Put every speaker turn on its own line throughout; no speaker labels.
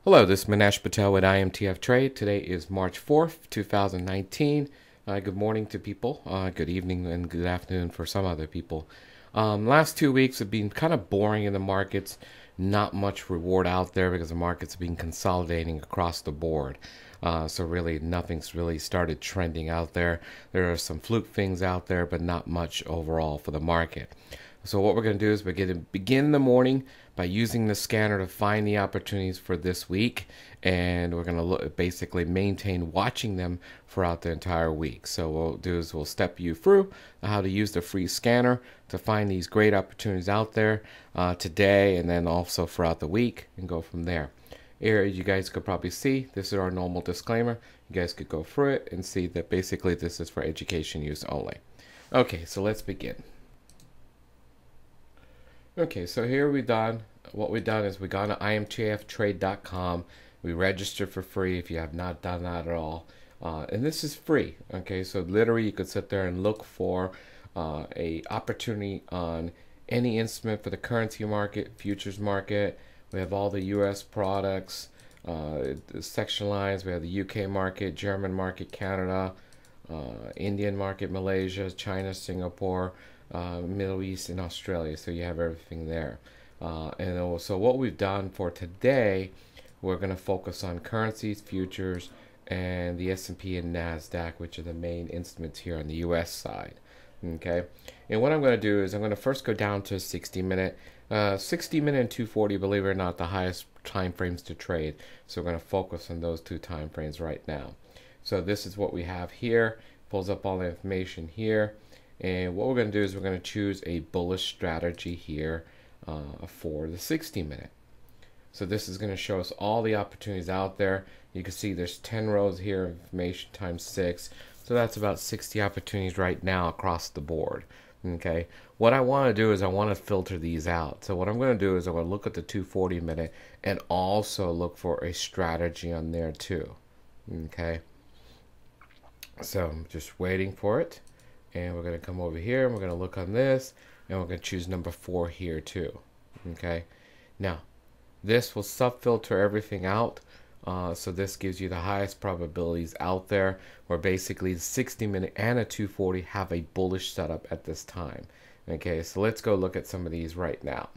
Hello, this is Manesh Patel with IMTF Trade. Today is March 4th, 2019. Good morning to people. Good evening and good afternoon for some other people. Last 2 weeks have been kind of boring in the markets. Not much reward out there because the markets have been consolidating across the board. So really nothing's really started trending out there. There are some fluke things out there, but not much overall for the market. So what we're going to do is we're going to begin the morning by using the scanner to find the opportunities for this week, and we're going to basically maintain watching them throughout the entire week. So what we'll do is we'll step you through how to use the free scanner to find these great opportunities out there today and then also throughout the week and go from there. Here you guys could probably see this is our normal disclaimer. You guys could go through it and see that basically this is for education use only. Okay, so let's begin. Okay, so here what we've done is we gone to imtftrade.com. We registered for free if you have not done that at all. And this is free. Okay, so literally you could sit there and look for a opportunity on any instrument for the currency market, futures market. We have all the US products, the section lines. We have the UK market, German market, Canada, Indian market, Malaysia, China, Singapore, Middle East, and Australia. So you have everything there. And so what we've done for today, we're going to focus on currencies, futures, and the S&P and NASDAQ, which are the main instruments here on the US side. Okay, and what I'm going to do is I'm going to first go down to 60-minute. 60-minute and 240, believe it or not, the highest time frames to trade. So we're going to focus on those two time frames right now. So this is what we have here. Pulls up all the information here. And what we're going to do is we're going to choose a bullish strategy here for the 60-minute. So this is going to show us all the opportunities out there. You can see there's 10 rows here, information times 6. So that's about 60 opportunities right now across the board. Okay, what I want to do is I want to filter these out. So what I'm going to do is I'm going to look at the 240-minute and also look for a strategy on there too. Okay, so I'm just waiting for it. And we're going to come over here and we're going to look on this and we're going to choose number 4 here too. Okay, now this will sub-filter everything out. So this gives you the highest probabilities out there where basically the 60-minute and a 240 have a bullish setup at this time. Okay, so let's go look at some of these right now.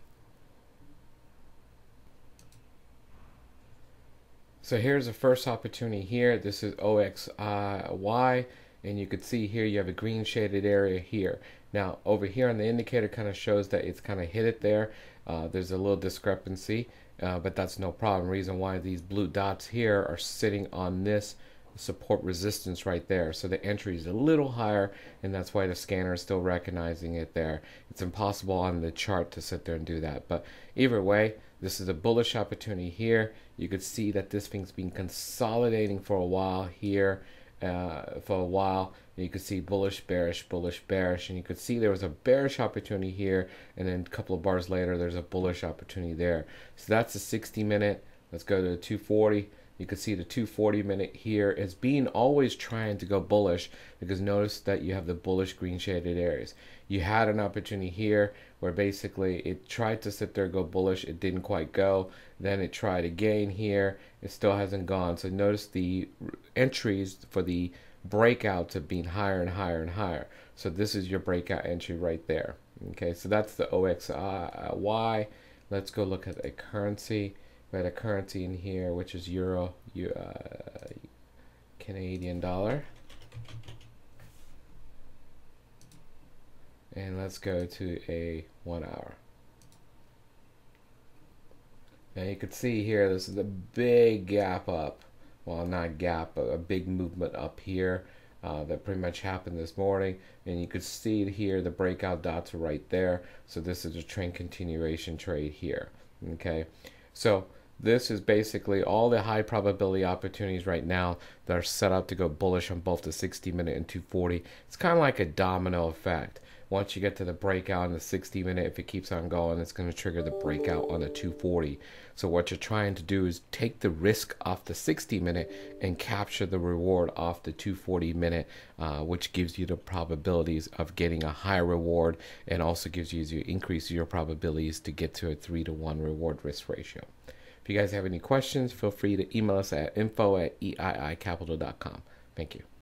So here's the first opportunity here. This is OXY. And you could see here you have a green shaded area here. Now over here on the indicator kind of shows that it's kind of hit it there. There's a little discrepancy, but that's no problem. Reason why these blue dots here are sitting on this support resistance right there. So the entry is a little higher, and that's why the scanner is still recognizing it there. It's impossible on the chart to sit there and do that. But either way, this is a bullish opportunity here. You could see that this thing's been consolidating for a while here. For a while, you could see bullish, bearish, and you could see there was a bearish opportunity here, and then a couple of bars later there's a bullish opportunity there. So that's the 60-minute. Let's go to the 240. You can see the 240-minute here is being always trying to go bullish, because notice that you have the bullish green shaded areas. You had an opportunity here where basically it tried to sit there and go bullish. It didn't quite go. Then it tried again here. It still hasn't gone. So notice the entries for the breakouts have been higher and higher and higher. So this is your breakout entry right there. Okay, so that's the OXY. Let's go look at a currency. We had a currency in here, which is Euro, Canadian dollar. And let's go to a 1 hour. Now you can see here, this is a big gap up. Well, not gap, but a big movement up here that pretty much happened this morning. And you could see here the breakout dots are right there. So this is a trend continuation trade here. Okay, so this is basically all the high probability opportunities right now that are set up to go bullish on both the 60-minute and 240. It's kind of like a domino effect. Once you get to the breakout in the 60-minute, if it keeps on going, it's going to trigger the breakout on the 240. So what you're trying to do is take the risk off the 60-minute and capture the reward off the 240-minute, which gives you the probabilities of getting a higher reward, and also gives you increase your probabilities to get to a 3-to-1 reward risk ratio. If you guys have any questions, feel free to email us at info@eiicapital.com. Thank you.